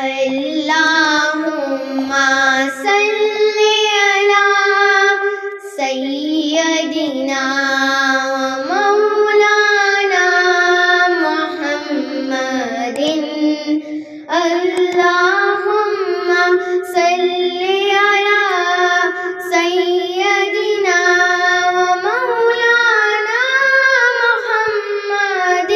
اللہم صلی علی سیدنا مولانا محمد اللہم صلی علی سیدنا مولانا محمد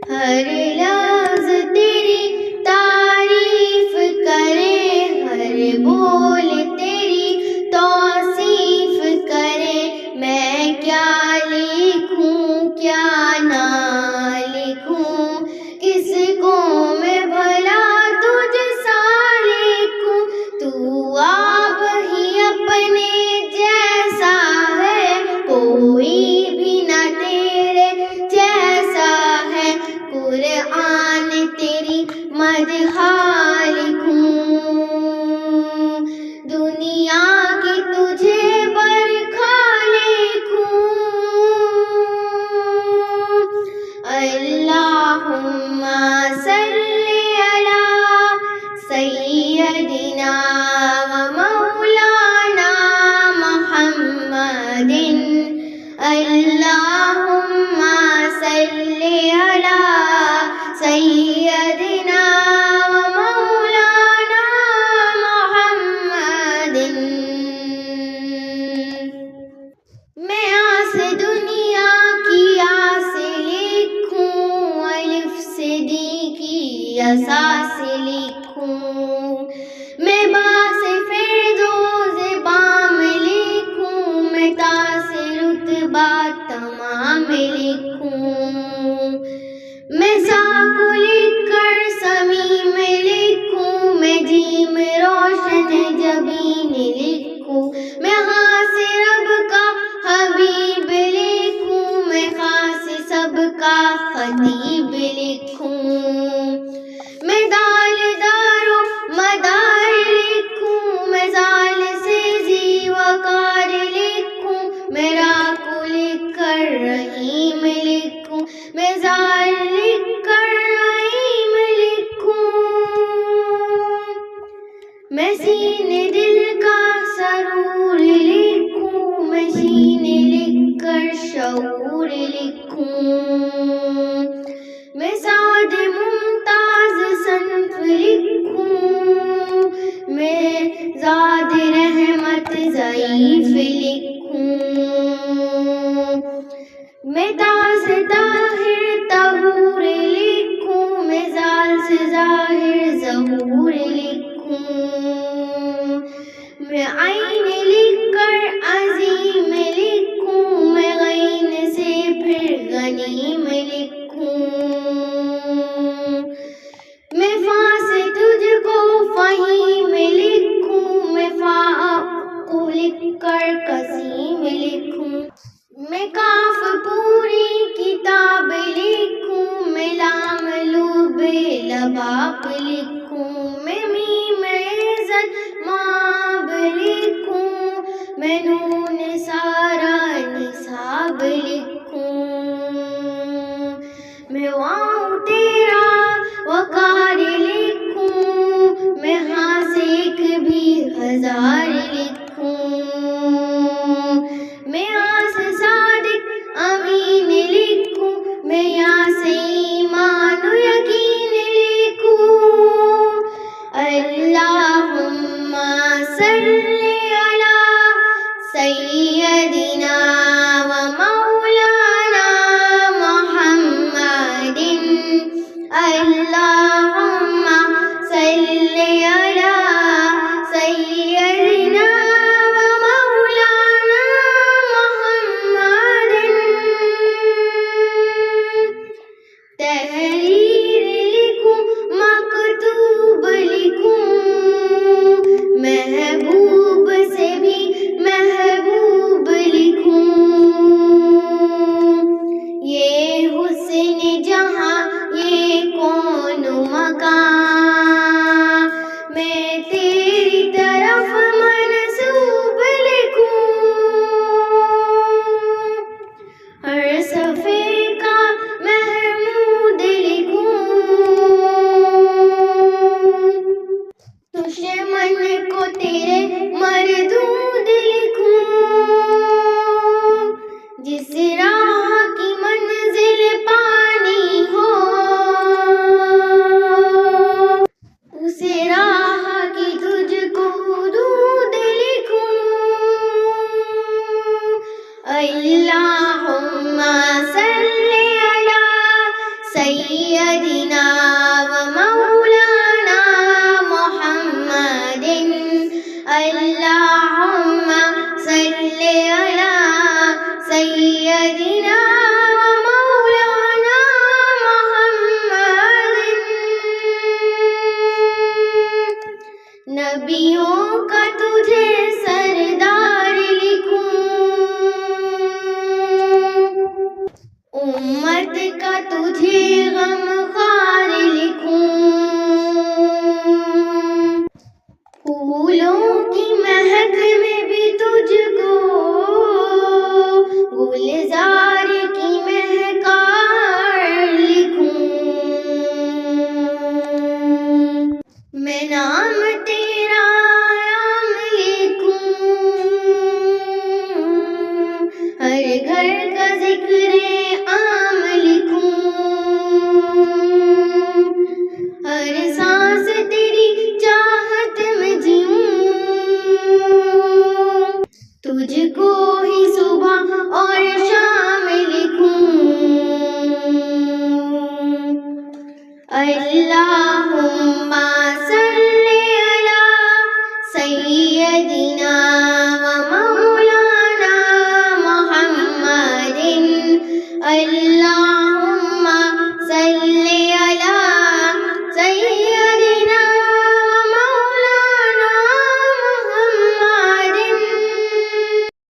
ہر لفظ تیری تعریف کرے ہر بول تیری توصیف کرے میں کیا لکھوں کیا نہ لکھوں کس کو میں بھلا تجھ سا لکھوں تو آپ ہی اپنے جیسا ہے کوئی بھی نہ تیرے جیسا ہے قرآن تیری مدح لکھوں دنیا کی تجھے برکھا لکھوں اللہم صلی علی سیدنا مولانا محمد اللہم صلی علی سیدنا مولانا محمد میں آس دنیا کی آس لکھوں الف سے دی کی اساس لکھوں میں باس فردوس بام لکھوں میں تاس رتبہ تمام لکھوں میں ساکھ لکھ کر سمیم لکھوں میں جیم روشن جبین لکھوں میں خاص رب کا حبیب لکھوں میں خاص سب کا خطیب لکھوں میں دال دار و مدار لکھوں میں زال سے زی وقار لکھوں میں راکو لکھ کر رحیم لکھوں میں زال لکھ کر رحیم لکھوں میں سینے دل کا سرور لکھوں میں سینے لکھ کر شعور لکھوں میں سعد ممتاز صنف لکھوں میں زاد رحمت ضعیف لکھوں میں تاز طاہر طہور لکھوں میں زال سے ظاہر ظہور لکھوں میں عین لکھ کر عظیم لکھوں میں غین سے پھر غنیم لکھوں میں فا سے تجھ کو فہیم لکھوں میں فا کو لکھ کر قسیم لکھوں میں کاف پوری کتاب لکھوں میں لام لوب لباب لکھوں میں میم عزت ماب لکھوں میں نون سارا نصاب لکھوں میں واؤ تیرا وقار لکھوں میں ہاں سے ایک بھی ہزار لکھوں میں آس صادق امین لکھوں میں یہاں سے ایمان و یقین لکھوں اللہم صلی علی سیدنا و مولانا محمد اللہم صلی علی سیدنا و مولانا محمد تحریر لکھوں مکتوب لکھوں محبوب سے بھی محبوب لکھوں یہ حسن جہاں یہ کون نبیوں کا تجھے سردار لکھوں، امت کا تجھے غمخوار لکھوں، پھولوں کی مہک میں بھی تجھ کو گلزار کی مہکار لکھوں، میں نام تیرا عام لکھوں، ہر گھر کا ذکر عام لکھوں، ہر سانس تیری چاہت میں جیوں، تجھ کو ہی صبح اور شام لکھوں، اللہم